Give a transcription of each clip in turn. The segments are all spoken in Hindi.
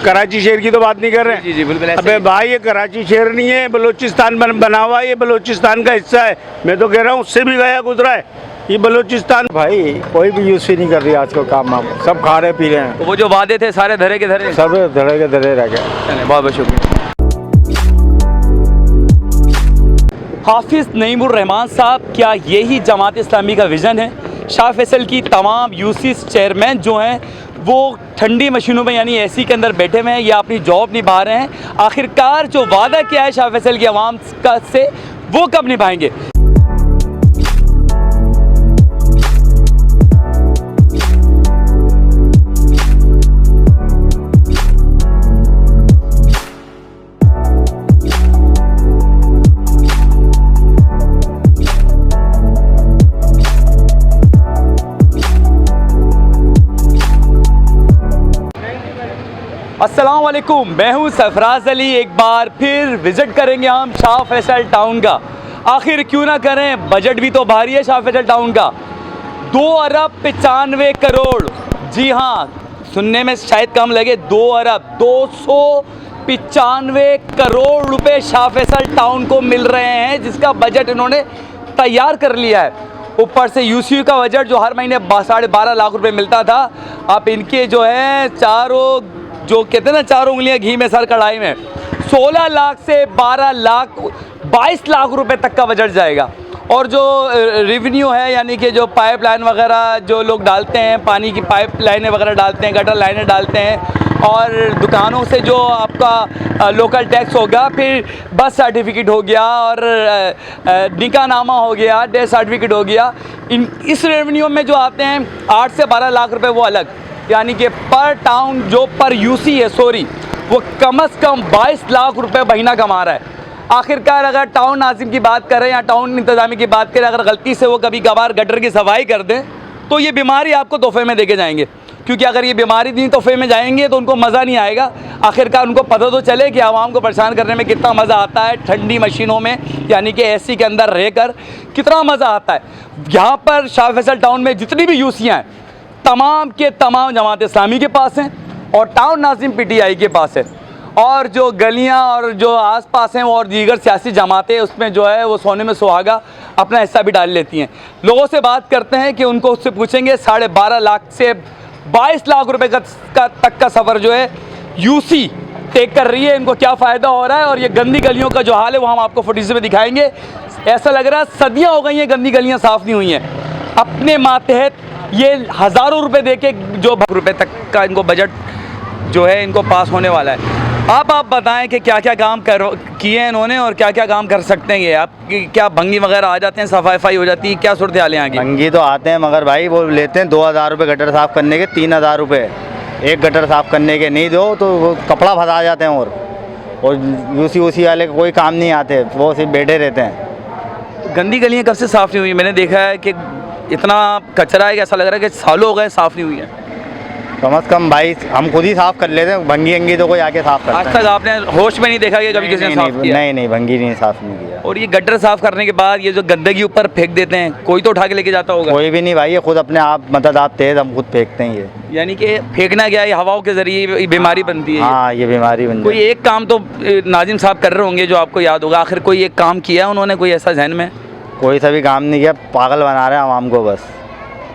कराची शहर की तो बात नहीं कर रहे हैं। जी जी बिल्कुल ऐसे अबे ही। भाई ये कराची शहर नहीं है, बलूचिस्तान बना हुआ है, ये बलूचिस्तान का हिस्सा है। मैं तो कह रहा हूँ उससे भी गया गुजरा है ये बलूचिस्तान। भाई कोई भी यूज नहीं कर रही आजकल काम वाम, सब खा रहे पी रहे हैं, वो जो वादे थे सारे धरे के धरे। सब धड़े के धड़े रह गए। चलें, बहुत बहुत शुक्रिया। हाफिज़ नईमुर रहमान साहब, क्या यही जमात इस्लामी का विज़न है? शाह फैसल की तमाम यूसी चेयरमैन जो हैं वो ठंडी मशीनों में यानी एसी के अंदर बैठे हुए हैं या अपनी जॉब निभा रहे हैं। आखिरकार जो वादा किया है शाह फैसल की आवाम का से वो कब निभाएंगे? अस्सलाम वालेकुम, मैं हूं सरफराज अली। एक बार फिर विज़िट करेंगे हम शाह फैसल टाउन का। आखिर क्यों ना करें, बजट भी तो भारी है शाह फैसल टाउन का, 2 अरब 95 करोड़। जी हाँ, सुनने में शायद कम लगे, 2 अरब 295 करोड़ रुपए शाह फैसल टाउन को मिल रहे हैं, जिसका बजट इन्होंने तैयार कर लिया है। ऊपर से यूसीयू का बजट जो हर महीने 12.5 लाख रुपए मिलता था, अब इनके जो है चारों जो कहते हैं ना चारों उंगलियां घी में सर कढ़ाई में, 16 लाख से 12 लाख 22 लाख रुपए तक का बजट जाएगा। और जो रेवेन्यू है यानी कि जो पाइप लाइन वगैरह जो लोग डालते हैं, पानी की पाइप लाइनें वगैरह डालते हैं, गटर लाइनें डालते हैं, और दुकानों से जो आपका लोकल टैक्स होगा, फिर बर्थ सर्टिफिकेट हो गया और निकाहनामा हो गया, डेथ सर्टिफिकेट हो गया, इस रेवेन्यू में जो आते हैं 8 से 12 लाख रुपए वो अलग, यानी कि पर टाउन जो पर यूसी है वो कम से कम 22 लाख रुपए महीना कमा रहा है। आखिरकार अगर टाउन नाजिम की बात करें या टाउन इंतज़ामी की बात करें, अगर गलती से वो कभी कभार गटर की सफाई कर दें तो ये बीमारी आपको तोहफे में देके जाएंगे, क्योंकि अगर ये बीमारी नहीं तोहफे में जाएंगे तो उनको मज़ा नहीं आएगा। आखिरकार उनको पता तो चले कि आवाम को परेशान करने में कितना मज़ा आता है, ठंडी मशीनों में यानी कि एसी के अंदर रहकर कितना मज़ा आता है। यहाँ पर शाह फैसल टाउन में जितनी भी यूसियाँ हैं तमाम के तमाम जमात इस्लामी के पास हैं और टाउन नाजिम पीटीआई के पास है, और जो गलियां और जो आसपास हैं और दीगर सियासी जमातें उसमें जो है वो सोने में सुहागा अपना हिस्सा भी डाल लेती हैं। लोगों से बात करते हैं कि उनको उससे पूछेंगे 12.5 लाख से 22 लाख रुपए तक का सफ़र जो है यूसी टेक कर रही है, इनको क्या फ़ायदा हो रहा है। और ये गंदी गलियों का जो हाल है वो हम आपको फुटेज में दिखाएंगे। ऐसा लग रहा है सदियाँ हो गई हैं गंदी गलियाँ साफ़ नहीं हुई हैं। अपने मातहत ये हज़ारों रुपए देके जो रुपए तक का इनको बजट जो है इनको पास होने वाला है। आप बताएं कि क्या क्या काम किए हैं इन्होंने और क्या क्या काम कर सकते हैं ये। आप क्या भंगी वगैरह आ जाते हैं, सफाई हो जाती है, क्या सूरत हाल है यहाँ की? भंगी तो आते हैं मगर भाई वो लेते हैं 2000 रुपये गटर साफ़ करने के, 3000 रुपये एक गटर साफ़ करने के। नहीं दो तो वो कपड़ा फंसा जाते हैं। और यूसी वाले कोई काम नहीं आते, वो सिर्फ बैठे रहते हैं। गंदी गलियाँ कब से साफ़ नहीं हुई? मैंने देखा है कि इतना कचरा है कि ऐसा लग रहा है कि सालों हो गए साफ़ नहीं हुई है। कम से कम भाई हम खुद ही साफ़ कर लेते हैं, भंगी अंगी तो कोई आके साफ़ करता है। आज तक आपने होश में नहीं देखा कि कभी किसी ने साफ़ किया? नहीं, भंगी नहीं साफ़ नहीं किया। और ये गटर साफ़ करने के बाद ये जो गंदगी ऊपर फेंक देते हैं, कोई तो उठा के लेके जाता होगा? कोई भी नहीं भाई, ये खुद अपने आप मतलब आप तेज़ हम खुद फेंकते हैं ये। यानी कि फेंकना क्या है, हवाओं के ज़रिए बीमारी बनती है। हाँ, ये बीमारी बन कोई एक काम तो नाजिम साहब कर रहे होंगे जो आपको याद होगा, आखिर कोई एक काम किया है उन्होंने, कोई ऐसा जहन में? कोई सा भी काम नहीं किया, पागल बना रहे हैं आवाम को बस।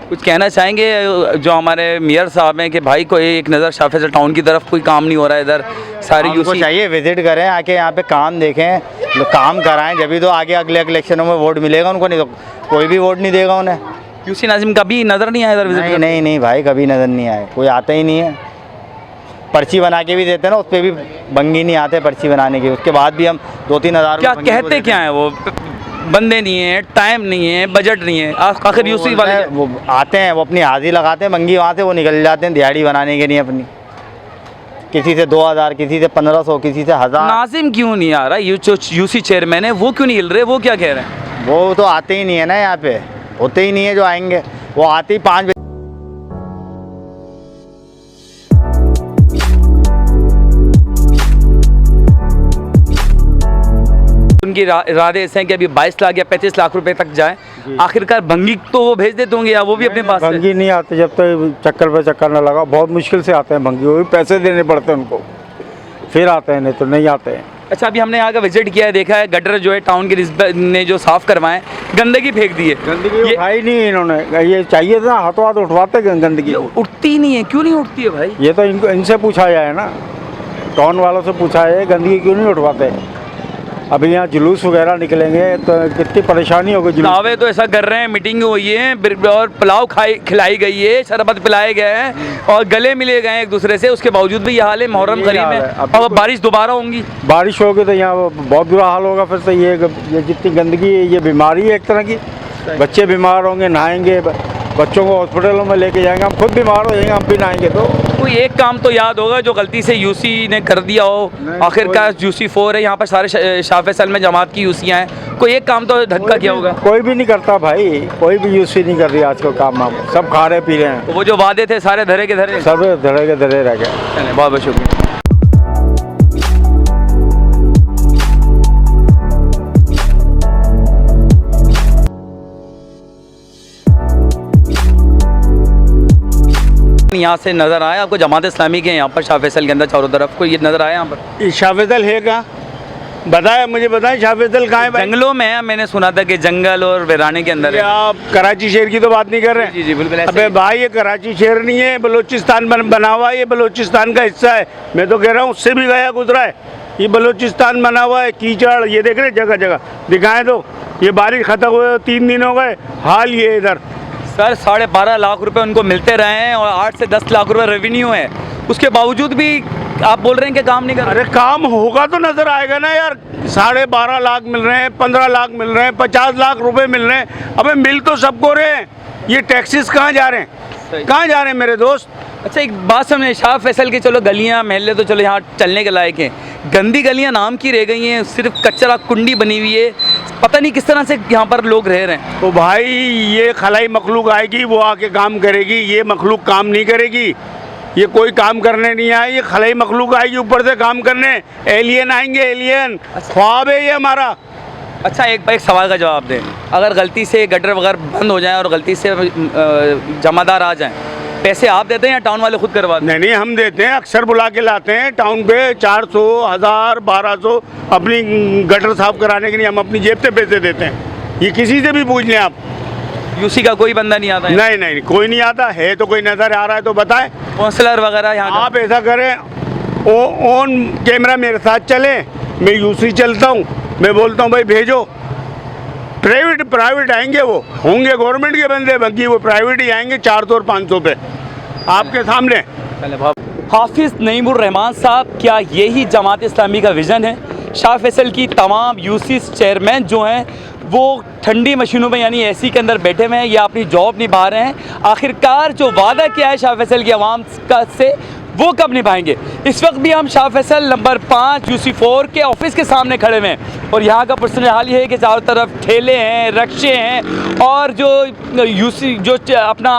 कुछ कहना चाहेंगे जो हमारे मेयर साहब हैं कि भाई कोई एक नज़र शाह फैसल टाउन की तरफ, कोई काम नहीं हो रहा है इधर, सारी यूसी चाहिए विजिट करें, आके यहाँ पे काम देखें, काम कराएं, जब भी तो आगे अगले इलेक्शनों में वोट मिलेगा उनको, नहीं तो कोई भी वोट नहीं देगा उन्हें। यूसी नाजिम कभी नज़र नहीं आया इधर विजिट? नहीं भाई, कभी नज़र नहीं आए, कोई आता ही नहीं है। पर्ची बना के भी देते हैं ना, उस पर भी भंगी नहीं आते पर्ची बनाने की, उसके बाद भी हम 2-3 हज़ार क्या कहते क्या है वो? बंदे नहीं है, टाइम नहीं है, बजट नहीं है, आखिर यूसी वाले वो आते हैं, वो अपनी हाजिरी लगाते हैं भंगी, वहाँ से वो निकल जाते हैं दिहाड़ी बनाने के लिए अपनी। किसी से 2000, किसी से 1500, किसी से 1000। नाजिम क्यों नहीं आ रहा? यूसी चेयरमैन है वो क्यों नहीं हिल रहे? वो क्या कह रहे हैं? वो तो आते ही नहीं है ना, यहाँ पे होते ही नहीं है जो आएंगे, वो आते ही 5 बजे। उनके इरादे ऐसे हैं कि अभी 22 लाख या 35 लाख रुपए तक जाए। आखिरकार भंगी तो वो भेज देते होंगे या वो भी अपने पास? भंगी नहीं आते जब तक चक्कर पे चक्कर ना लगा, बहुत मुश्किल से आते हैं भंगी, वो भी पैसे देने पड़ते हैं उनको। फिर आते हैं, नहीं तो नहीं आते हैं। अच्छा, अभी हमने यहाँ का विजिट किया है, देखा है गटर जो है टाउन के ने जो साफ़ करवाएं, गंदगी फेंक दी है। गंदगी ये उठाई नहीं इन्होंने, ये चाहिए था हाथों हाथ उठवाते गंदगी। उठती ही नहीं है, क्यों नहीं उठती है भाई? ये तो इनसे पूछा जाए ना, टाउन वालों से पूछा है गंदगी क्यों नहीं उठवाते। अभी यहाँ जुलूस वगैरह निकलेंगे तो कितनी परेशानी होगी। जुलूस दावे तो ऐसा कर रहे हैं, मीटिंग हुई है और पुलाव खिलाई गई है, शरबत पिलाए गए हैं और गले मिले गए हैं एक दूसरे से, उसके बावजूद भी ये हाल है। मुहर्रम ये करीब हाल है है। अब और अब बारिश दोबारा होंगी। बारिश होगी तो यहाँ बहुत बुरा हाल होगा फिर से। ये जितनी गंदगी है, ये बीमारी है एक तरह की। बच्चे बीमार होंगे, नहाएंगे, बच्चों को हॉस्पिटलों में लेके जाएंगे, हम खुद बीमार हो जाएंगे, हम भी नहाएंगे। तो कोई एक काम तो याद होगा जो गलती से यूसी ने कर दिया हो। आखिरकार यूसी 4 है यहाँ पर, सारे शाह फैसल में जमात की यूसियाँ हैं, कोई एक काम तो ढंग का किया होगा। कोई भी नहीं करता भाई, कोई भी यूसी नहीं कर रही आज को काम। हम सब खा रहे पी रहे हैं, तो वो जो वादे थे सारे धरे के धरे। सब धड़े के धड़े रह गए। चलें, बहुत बहुत शुक्रिया। यहाँ से नज़र आया आपको जमात इस्लामी के यहाँ पर शाह फैसल के अंदर चारों तरफ कोई ये नज़र आया यहाँ पर? ये शाह फैसल है कहाँ? बताया, मुझे बताएं शाह फैसल कहाँ है भाई? जंगलों में है, मैंने सुना था कि जंगल और वीराने के अंदर ये है। आप कराची शहर की तो बात नहीं कर रहे हैं? जी जी बिल्कुल ऐसे अबे ही। भाई, ये कराची शहर नहीं है, बलूचिस्तान बना हुआ है, ये बलूचिस्तान का हिस्सा है। मैं तो कह रहा हूँ उससे भी गया गुजरा है। ये बलूचिस्तान बना हुआ है, कीचड़ ये देख रहे हैं जगह जगह। दिखाएं तो, ये बारिश खत्म हुए 3 दिन हो गए, हाल ये इधर। सर 12.5 लाख रुपए उनको मिलते रहे हैं और 8 से 10 लाख रुपए रेवेन्यू है, उसके बावजूद भी आप बोल रहे हैं कि काम नहीं कर रहे। अरे काम होगा तो नजर आएगा ना यार। 12.5 लाख मिल रहे हैं, 15 लाख मिल रहे हैं, 50 लाख रुपए मिल रहे हैं। अबे मिल तो सबको रहे हैं, ये टैक्सेस कहाँ जा रहे हैं? कहाँ जा रहे हैं मेरे दोस्त? अच्छा, एक बात समझे, शाह फैसल के चलो गलियां महल्ले तो चलो यहाँ चलने के लायक हैं, गंदी गलियां नाम की रह गई हैं, सिर्फ कचरा कुंडी बनी हुई है, पता नहीं किस तरह से यहाँ पर लोग रह रहे हैं। तो भाई, ये खलाई मखलूक आएगी, वो आके काम करेगी। ये मखलूक काम नहीं करेगी, ये कोई काम करने नहीं आए। ये खलाई मखलूक आएगी ऊपर से काम करने। एलियन आएंगे, एलियन। ख्वाब है ये हमारा। अच्छा, एक सवाल का जवाब दें, अगर गलती से गटर वगैरह बंद हो जाए और गलती से जमादार आ जाएं, पैसे आप देते हैं या टाउन वाले खुद करवा दें? नहीं, हम देते हैं, अक्सर बुला के लाते हैं टाउन पे। 400, 1000, 1200 अपनी गटर साफ कराने के लिए हम अपनी जेब से पैसे देते हैं। ये किसी से भी पूछ लें आप। यूसी का कोई बंदा नहीं आता है? नहीं, कोई नहीं आता है। तो कोई नज़र आ रहा है तो बताएं। काउंसलर वगैरह यहाँ आप ऐसा करें, ऑन कैमरा मेरे साथ चले, मैं यूसी चलता हूँ, मैं बोलता हूँ भाई भेजो। प्राइवेट आएंगे, वो होंगे गवर्नमेंट के बंदे, बाकी वो प्राइवेट ही आएंगे 400 और 500 पे आपके सामने। हाफिज़ नईमुर रहमान साहब, क्या यही जमात इस्लामी का विज़न है? शाह फैसल की तमाम यूसी चेयरमैन जो हैं वो ठंडी मशीनों में यानी एसी के अंदर बैठे हुए हैं या अपनी जॉब निभा रहे हैं। आखिरकार जो वादा किया है शाह फैसल की आवाम का से, वो कब निभाएंगे? इस वक्त भी हम शाह फैसल नंबर 5 यूसी 4 के ऑफिस के सामने खड़े हुए हैं और यहाँ का पुरसुन हाल ये है कि चारों तरफ ठेले हैं, रक्शे हैं और जो यूसी अपना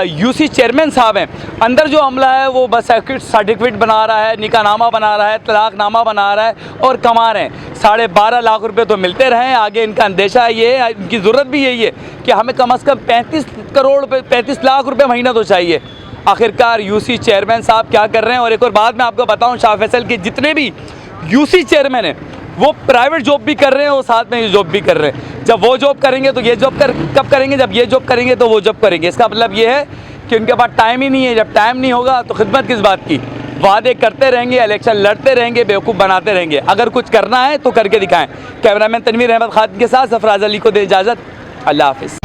यूसी चेयरमैन साहब हैं, अंदर जो अमला है वो बस सर्टिफिकेट बना रहा है, निकाहनामा बना रहा है, तलाकनामा बना रहा है और कमा रहे हैं। 12.5 लाख रुपए तो मिलते रहें, आगे इनका अंदेशा ये है, इनकी ज़रूरत भी यही है कि हमें कम से कम 35 लाख रुपये महीना तो चाहिए। आखिरकार यूसी चेयरमैन साहब क्या कर रहे हैं? और एक और बात मैं आपको बताऊं, शाह फैसल के जितने भी यूसी चेयरमैन हैं वो प्राइवेट जॉब भी कर रहे हैं और साथ में ये जॉब भी कर रहे हैं। जब वो जॉब करेंगे तो ये जॉब कब करेंगे? जब ये जॉब करेंगे तो वो जॉब करेंगे। इसका मतलब ये है कि उनके पास टाइम ही नहीं है। जब टाइम नहीं होगा तो खिदमत किस बात की? वादे करते रहेंगे, इलेक्शन लड़ते रहेंगे, बेवकूफ़ बनाते रहेंगे। अगर कुछ करना है तो करके दिखाएं। कैमरामैन तनवीर अहमद खान के साथ सरफराज अली को दे इजाज़त। अल्लाह हाफिज़।